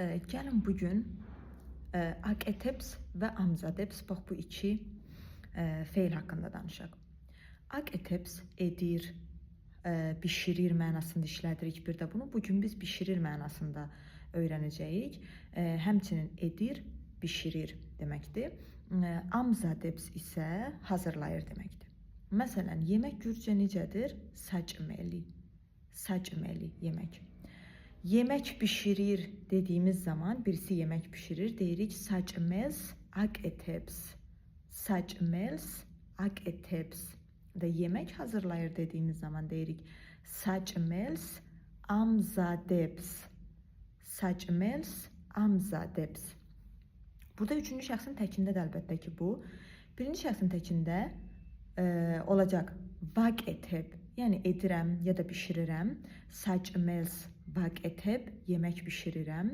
Gəlin bugün aqeteps və amzadeps, bax bu iki feil haqqında danışaq. Aqeteps edir, bişirir mənasında işlədirik bir də bunu. Bugün biz bişirir mənasında öyrənəcəyik. Həmçinin edir, bişirir deməkdir. Amzadeps isə hazırlayır deməkdir. Məsələn, yemək gürcə necədir? Saçmeli. Saçmeli yemək. Yemək bişirir dediyimiz zaman birisi yemək bişirir, deyirik saçmels aqeteps. Saçmels aqeteps. Da yemək hazırlayır dediyimiz zaman deyirik saçmels amzadeps. Saçmels amzadeps. Burada üçüncü şəxsin təkində də əlbəttə ki bu. Birinci şəxsin təkində olacaq vaqetep, yəni edirəm ya da bişirirəm. Saçmels vaqetep, yemək bişirirəm.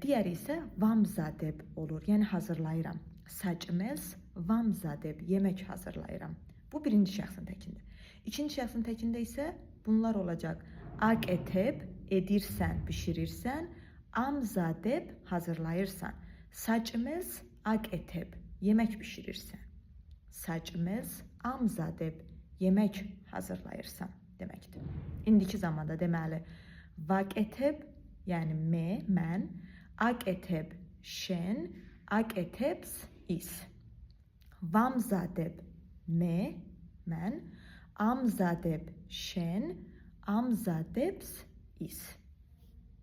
Digəri isə vamzadeb olur, yəni hazırlayıram. Saçmels vamzadeb, yemək hazırlayıram. Bu birinci şəxsin təkində. İkinci şəxsin təkində isə bunlar olacaq. Aqetep, edirsən, bişirirsən. Amzadeb, hazırlayırsan. Saçmels aqetep, yemək bişirirsən. Saçmels amzadeb, yemək hazırlayırsan deməkdir. İndiki zamanda deməli vaqetep, yəni mən, aqetep şen, aqeteps is. Vamzadeb mən, amzadeb şen, amzadeps is.